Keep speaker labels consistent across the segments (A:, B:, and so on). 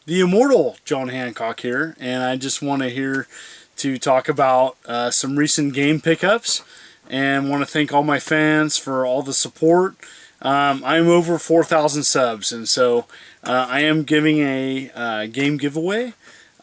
A: the immortal John Hancock here, and I just want to talk about some recent game pickups, and want to thank all my fans for all the support. I'm over 4,000 subs, and so I am giving a game giveaway.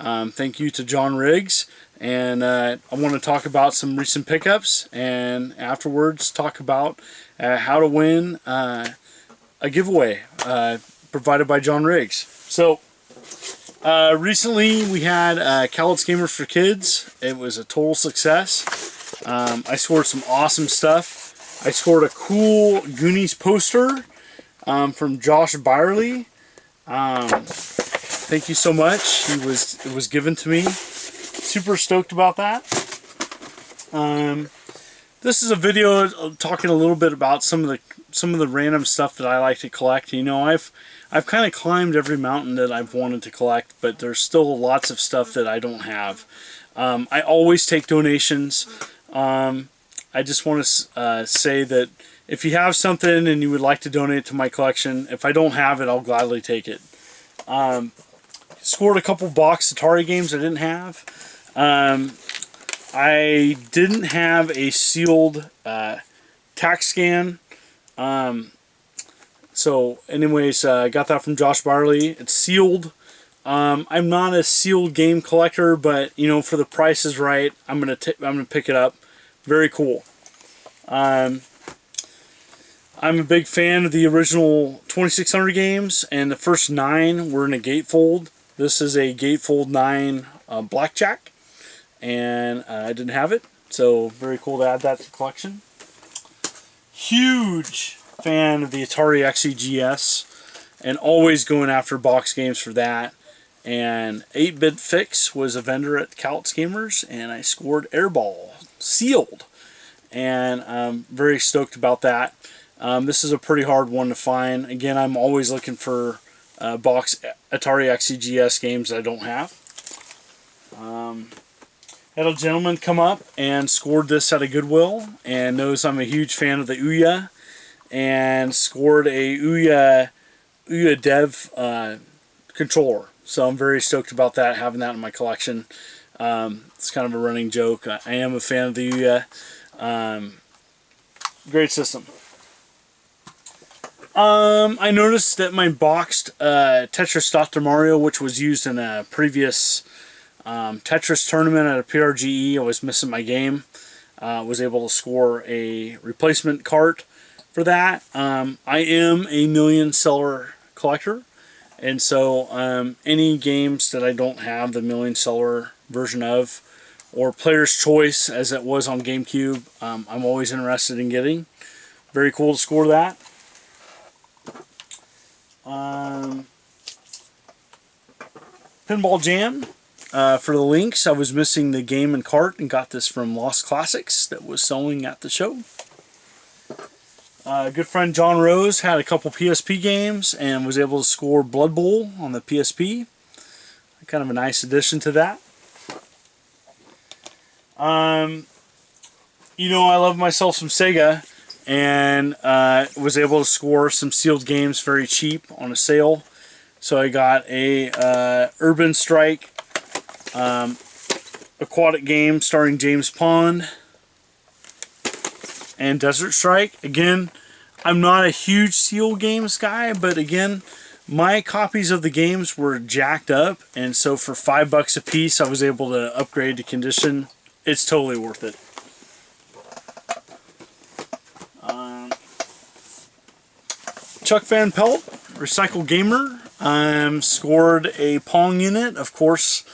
A: Thank you to John Riggs, and I want to talk about some recent pickups, and afterwards talk about how to win a giveaway provided by John Riggs. So recently we had Cowlitz Gamers for Kids. It was a total success. I scored some awesome stuff. I scored a cool Goonies poster from Josh Byerly. Thank you so much. It was given to me. Super stoked about that. This is a video talking a little bit about some of the random stuff that I like to collect. You know, I've kind of climbed every mountain that I've wanted to collect, but there's still lots of stuff that I don't have. I always take donations. I just want to say that if you have something and you would like to donate to my collection, if I don't have it, I'll gladly take it. Scored a couple box Atari games I didn't have. I didn't have a sealed tax scan. So anyways, I got that from Josh Barley. It's sealed. I'm not a sealed game collector, but you know, for the price is right, I'm gonna pick it up. Very cool. I'm a big fan of the original 2600 games, and the first 9 were in a gatefold. This is a gatefold 9 blackjack, and I didn't have it, so very cool to add that to the collection. Huge fan of the Atari XEGS, and always going after box games for that. And 8-Bit Fix was a vendor at Cowlitz Gamers, and I scored Airball sealed, and I'm very stoked about that. This is a pretty hard one to find. Again, I'm always looking for box Atari XEGS games that I don't have. Had a gentleman come up and scored this at a Goodwill, and knows I'm a huge fan of the Ouya, and scored a Ouya Dev controller. So I'm very stoked about that, having that in my collection. It's kind of a running joke. I am a fan of the Ouya. Great system. I noticed that my boxed Tetris Dr. Mario, which was used in a previous Tetris tournament at a PRGE, I was missing my game. Was able to score a replacement cart for that. I am a million seller collector, and so any games that I don't have the million seller version of, or Player's Choice as it was on GameCube, I'm always interested in getting. Very cool to score that. Pinball Jam. For the links, I was missing the game and cart, and got this from Lost Classics that was selling at the show. Good friend John Rose had a couple PSP games and was able to score Blood Bowl on the PSP. Kind of a nice addition to that. You know, I love myself some Sega, and was able to score some sealed games very cheap on a sale. So I got a Urban Strike aquatic game starring James Pond, and Desert Strike. Again, I'm not a huge sealed games guy, but again, my copies of the games were jacked up, and so for $5 a piece, I was able to upgrade to condition. It's totally worth it. Chuck Van Pelt, Recycle Gamer, scored a Pong unit. Of course,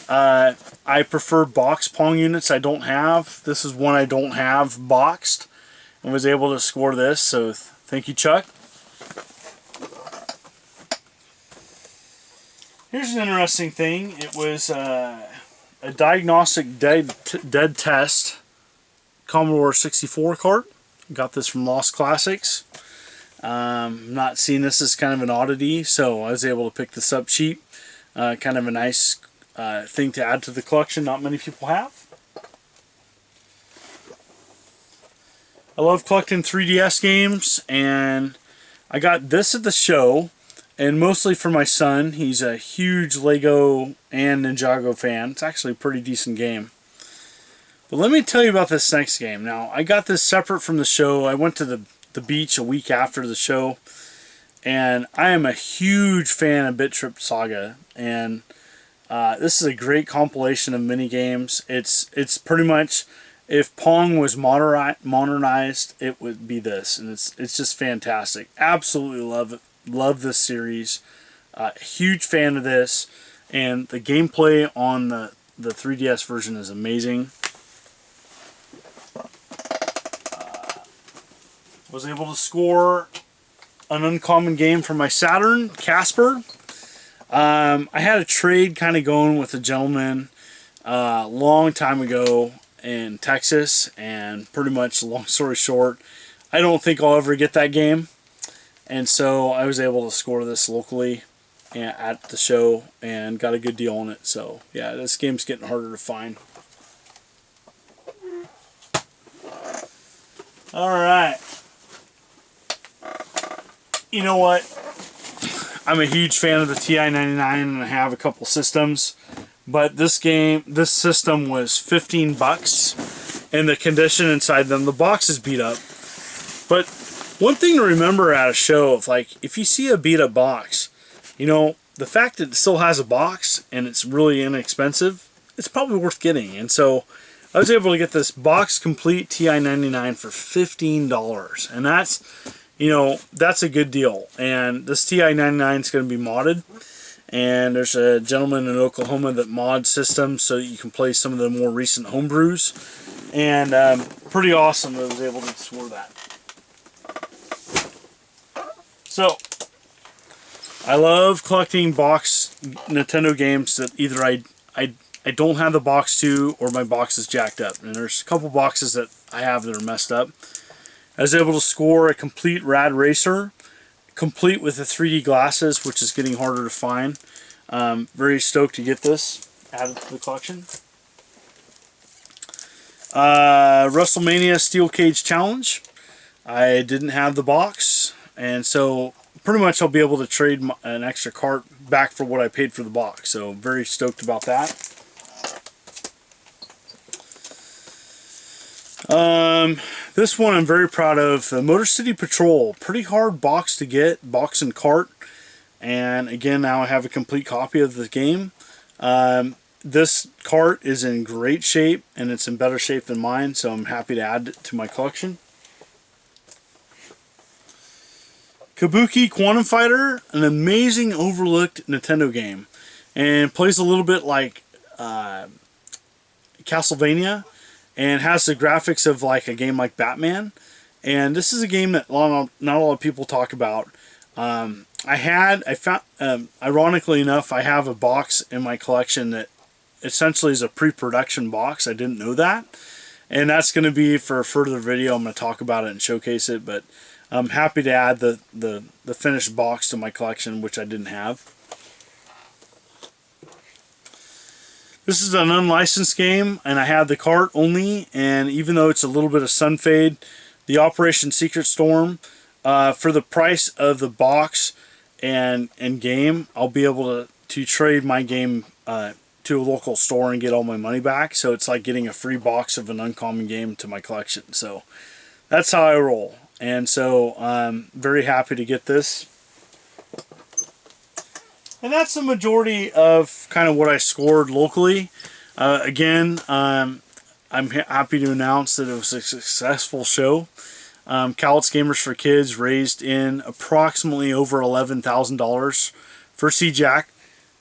A: I prefer boxed Pong units I don't have. This is one I don't have boxed, and was able to score this, so thank you, Chuck. Here's an interesting thing. It was a diagnostic dead test Commodore 64 cart. Got this from Lost Classics. Not seeing this as kind of an oddity, so I was able to pick this up cheap. Kind of a nice thing to add to the collection. Not many people have. I love collecting 3DS games, and I got this at the show, and mostly for my son. He's a huge Lego and Ninjago fan. It's actually a pretty decent game. But let me tell you about this next game. Now, I got this separate from the show. I went to the beach a week after the show, and I am a huge fan of Bit Trip Saga, and this is a great compilation of mini games. It's pretty much, if Pong was modernized, it would be this, and it's just fantastic. Absolutely love it. Love this series. Huge fan of this, and the gameplay on the 3DS version is amazing. Was able to score an uncommon game for my Saturn, Casper. I had a trade kind of going with a gentleman a long time ago in Texas, and pretty much, long story short, I don't think I'll ever get that game, and so I was able to score this locally at the show and got a good deal on it. So yeah, this game's getting harder to find. Alright, you know what, I'm a huge fan of the TI-99, and I have a couple systems, but this system was $15, and the condition inside them, the box is beat up. But one thing to remember at a show, if you see a beat up box, you know, the fact that it still has a box and it's really inexpensive, it's probably worth getting. And so I was able to get this box complete TI-99 for $15, and that's, you know, that's a good deal. And this TI-99 is going to be modded, and there's a gentleman in Oklahoma that mods systems so you can play some of the more recent homebrews, and pretty awesome that I was able to score that. So I love collecting box Nintendo games that either I don't have the box to, or my box is jacked up, and there's a couple boxes that I have that are messed up. I was able to score a complete Rad Racer, complete with the 3D glasses, which is getting harder to find. Very stoked to get this added to the collection. WrestleMania Steel Cage Challenge. I didn't have the box, and so pretty much I'll be able to trade an extra cart back for what I paid for the box. So very stoked about that. This one I'm very proud of. The Motor City Patrol. Pretty hard box to get, box and cart. And again, now I have a complete copy of the game. This cart is in great shape, and it's in better shape than mine, so I'm happy to add it to my collection. Kabuki Quantum Fighter, an amazing overlooked Nintendo game, and plays a little bit like Castlevania, and has the graphics of like a game like Batman. And this is a game that not a lot of people talk about. I found, ironically enough, I have a box in my collection that essentially is a pre-production box. I didn't know that, and that's going to be for a further video. I'm going to talk about it and showcase it, but I'm happy to add the finished box to my collection, which I didn't have. This is an unlicensed game, and I have the cart only, and even though it's a little bit of sun fade, the Operation Secret Storm, for the price of the box and game, I'll be able to trade my game to a local store and get all my money back. So it's like getting a free box of an uncommon game to my collection. So that's how I roll. And so I'm very happy to get this. And that's the majority of kind of what I scored locally. Again, I'm happy to announce that it was a successful show. Cowlitz Gamers for Kids raised in approximately over $11,000 for CJAC.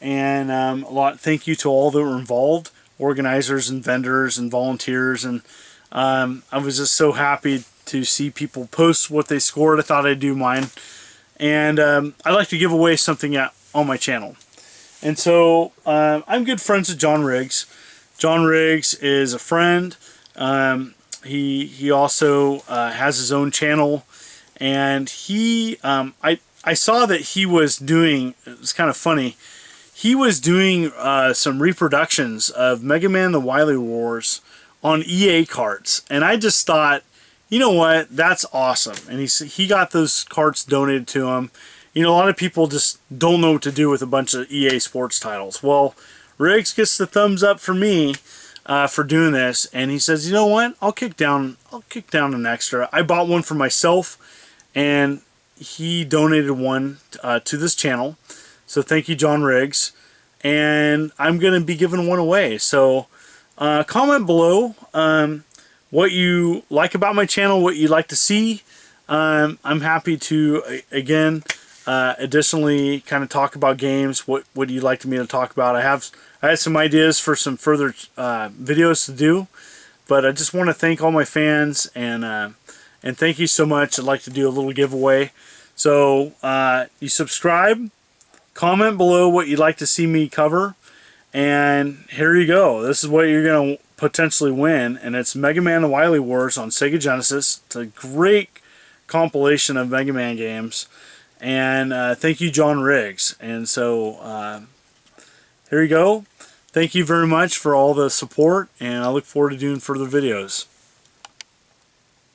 A: And thank you to all that were involved, organizers and vendors and volunteers. And I was just so happy to see people post what they scored. I thought I'd do mine. And I like to give away something on my channel. And so I'm good friends with John Riggs. John Riggs is a friend. He also has his own channel, and I saw that he was doing, it was kind of funny, he was doing some reproductions of Mega Man the Wily Wars on EA carts, and I just thought, you know what, that's awesome. And he got those carts donated to him. you know, a lot of people just don't know what to do with a bunch of EA Sports titles. Well, Riggs gets the thumbs up for me for doing this, and he says, you know what? I'll kick down an extra. I bought one for myself, and he donated one to this channel. So thank you, John Riggs. And I'm going to be giving one away. So comment below what you like about my channel, what you'd like to see. I'm happy to, again, additionally kind of talk about games. What would you like me to talk about? I had some ideas for some further videos to do, but I just want to thank all my fans, and thank you so much. I'd like to do a little giveaway. So you subscribe, comment below what you'd like to see me cover, and here you go. This is what you're going to potentially win, and it's Mega Man The Wily Wars on Sega Genesis. It's a great compilation of Mega Man games, and thank you, John Riggs. And so here you go. Thank you very much for all the support, and I look forward to doing further videos.